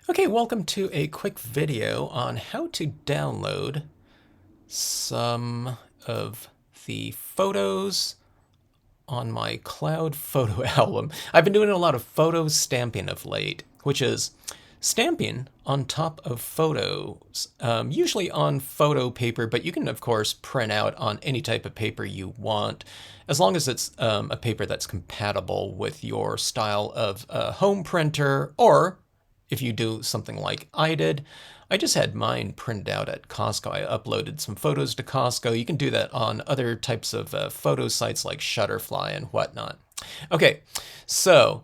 Okay, welcome to a quick video on how to download some of the photos on my cloud photo album. I've been doing a lot of photo stamping of late, which is stamping on top of photos, usually on photo paper, but you can, of course, print out on any type of paper you want, as long as it's a paper that's compatible with your style of home printer, or if you do something like I did. I just had mine printed out at Costco. I uploaded some photos to Costco. You can do that on other types of photo sites like Shutterfly and whatnot. Okay, so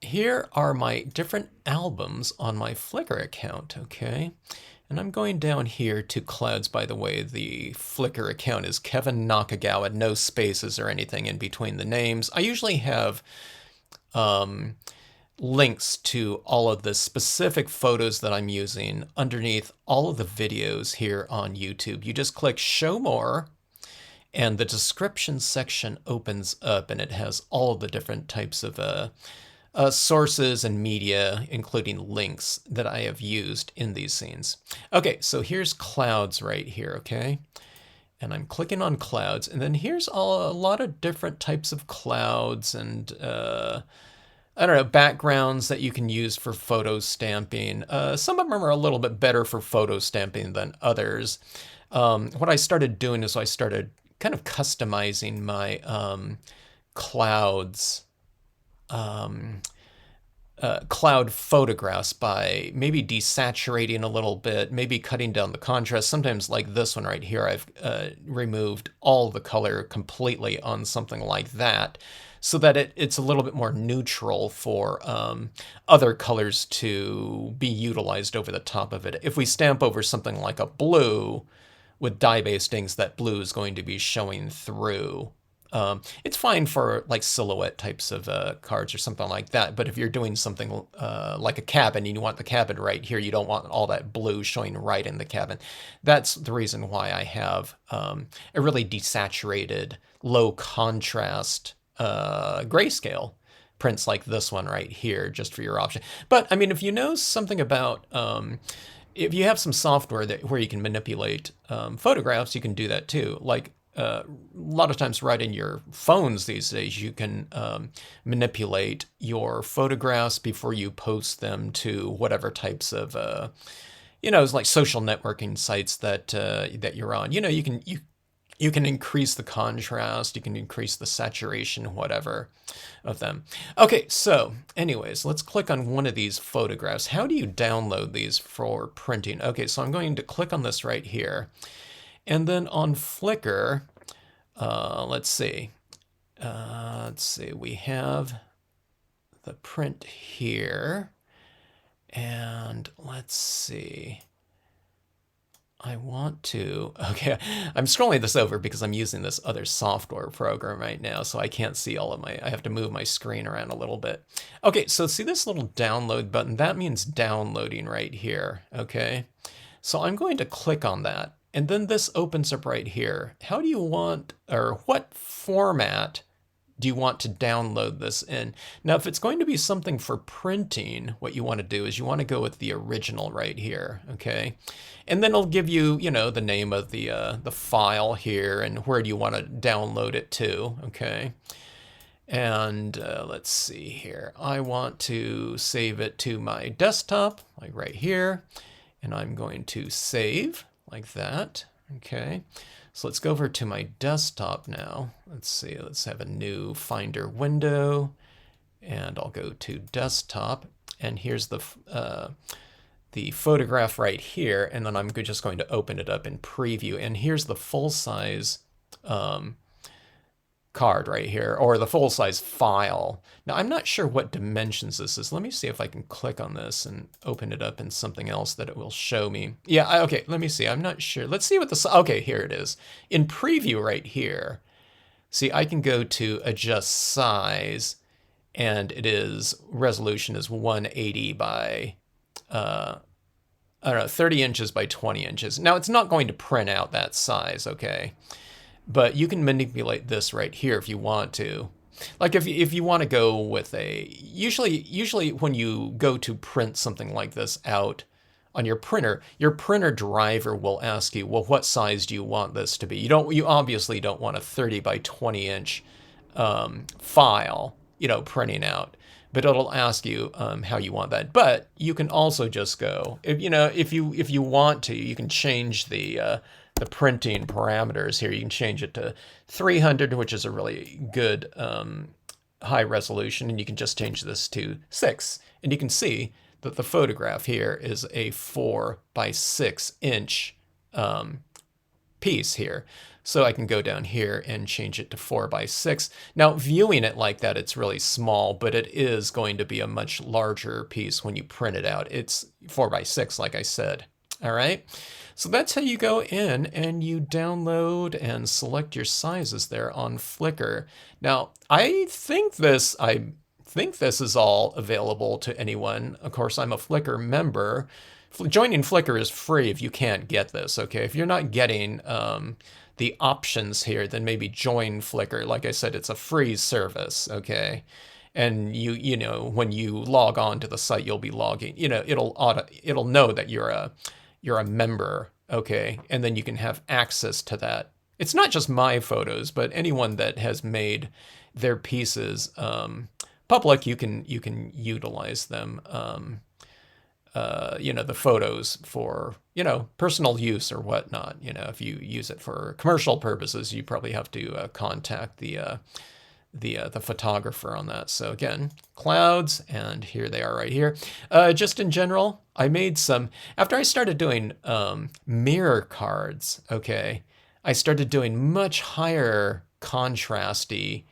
here are my different albums on my Flickr account, okay? And I'm going down here to clouds. By the way, the Flickr account is Kevin Nakagawa, no spaces or anything in between the names. I usually have links to all of the specific photos that I'm using underneath all of the videos here on YouTube. You just click show more and the description section opens up and it has all of the different types of sources and media, including links that I have used in these scenes. Okay, so here's clouds right here, okay? And I'm clicking on clouds, and then here's a lot of different types of clouds and I don't know, backgrounds that you can use for photo stamping. Some of them are a little bit better for photo stamping than others. What I started doing is I started kind of customizing my clouds, cloud photographs by maybe desaturating a little bit, maybe cutting down the contrast. Sometimes like this one right here, I've removed all the color completely on something like that, so that it's a little bit more neutral for other colors to be utilized over the top of it. If we stamp over something like a blue with dye-based inks, that blue is going to be showing through. It's fine for like silhouette types of cards or something like that, but if you're doing something like a cabin and you want the cabin right here, you don't want all that blue showing right in the cabin. That's the reason why I have a really desaturated, low contrast grayscale prints like this one right here, just for your option. But I mean, if you know something about, if you have some software where you can manipulate photographs, you can do that too. Like a lot of times right in your phones these days, you can manipulate your photographs before you post them to whatever types of, it's like social networking sites that that you're on. You can increase the contrast, you can increase the saturation, whatever of them. Okay, so anyways, let's click on one of these photographs. How do you download these for printing? Okay, so I'm going to click on this right here. And then on Flickr, let's see, we have the print here. And let's see. Okay, I'm scrolling this over because I'm using this other software program right now, so I can't see all of I have to move my screen around a little bit. Okay, so see this little download button? That means downloading right here, okay? So I'm going to click on that, and then this opens up right here. How do you want, or what format do you want to download this in? Now, if it's going to be something for printing, what you want to do is you want to go with the original right here, okay? And then it'll give you, the name of the file here and where do you want to download it to, okay? And let's see here. I want to save it to my desktop, like right here. And I'm going to save like that, okay? So let's go over to my desktop now. Let's see, let's have a new Finder window, and I'll go to desktop, and here's the photograph right here, and then I'm just going to open it up in preview, and here's the full-size card right here, or the full-size file. Now, I'm not sure what dimensions this is. Let me see if I can click on this and open it up in something else that it will show me. Yeah, okay, let me see. I'm not sure. Let's see what this, okay, here it is. In preview right here, see, I can go to adjust size, and resolution is 180 by, I don't know, 30 inches by 20 inches. Now, it's not going to print out that size, okay? But you can manipulate this right here if you want to. Like if you want to go with usually when you go to print something like this out on your printer driver will ask you, well, what size do you want this to be? You obviously don't want a 30 by 20 inch file, printing out, but it'll ask you how you want that. But you can also just go, if you want to, you can change the printing parameters here. You can change it to 300, which is a really good high resolution, and you can just change this to 6, and you can see that the photograph here is a 4 by 6 inch piece here. So I can go down here and change it to 4 by 6. Now, viewing it like that, it's really small, but it is going to be a much larger piece when you print it out. It's 4 by 6, like I said. All right. So that's how you go in and you download and select your sizes there on Flickr. Now, I think this is all available to anyone. Of course, I'm a Flickr member. Joining Flickr is free if you can't get this, okay? If you're not getting the options here, then maybe join Flickr. Like I said, it's a free service, okay? And you know, when you log on to the site, you'll be logging, it'll know that you're a member, okay? And then you can have access to that. It's not just my photos, but anyone that has made their pieces public, you can utilize them, the photos for, personal use or whatnot. If you use it for commercial purposes, you probably have to contact the photographer on that. So again, clouds, and here they are right here. Just in general, I made some, after I started doing mirror cards, okay, I started doing much higher contrasty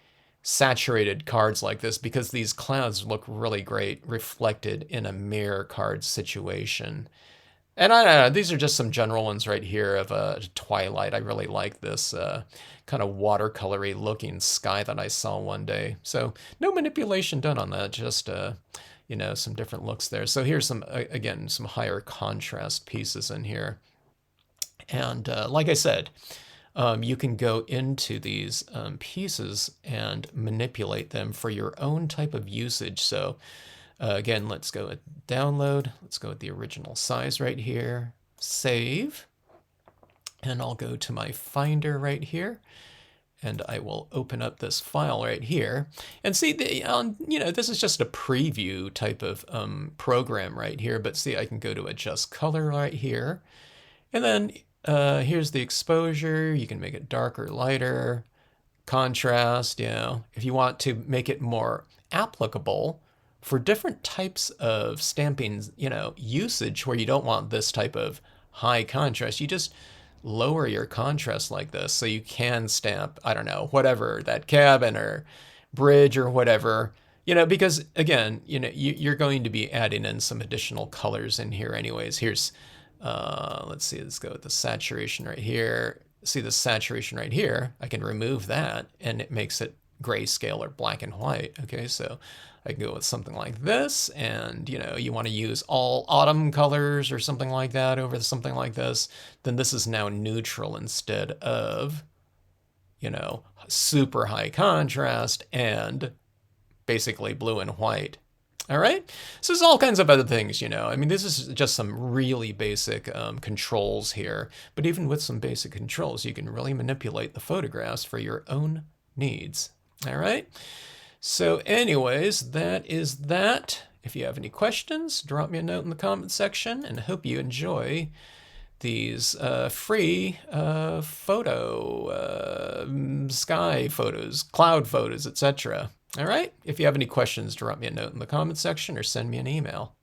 saturated cards like this because these clouds look really great reflected in a mirror card situation. And I don't know, these are just some general ones right here of a twilight. I really like this kind of watercolory looking sky that I saw one day. So no manipulation done on that, just some different looks there. So here's some higher contrast pieces in here. And like I said, you can go into these pieces and manipulate them for your own type of usage. So again, let's go with download. Let's go with the original size right here. Save. And I'll go to my Finder right here. And I will open up this file right here. And see, this is just a preview type of program right here. But see, I can go to adjust color right here. And then here's the exposure. You can make it darker, lighter, contrast, if you want to make it more applicable for different types of stamping, usage where you don't want this type of high contrast, you just lower your contrast like this so you can stamp, I don't know, whatever, that cabin or bridge or whatever, because again, you're going to be adding in some additional colors in here anyways. Here's let's see, let's go with the saturation right here. See the saturation right here? I can remove that and it makes it grayscale or black and white. Okay, so I can go with something like this, and you want to use all autumn colors or something like that over something like this, then this is now neutral instead of, super high contrast and basically blue and white. All right, so there's all kinds of other things, I mean, this is just some really basic controls here, but even with some basic controls, you can really manipulate the photographs for your own needs. All right, so anyways, that is that. If you have any questions, drop me a note in the comment section, and hope you enjoy these free sky photos, cloud photos, etc. All right, if you have any questions, drop me a note in the comment section or send me an email.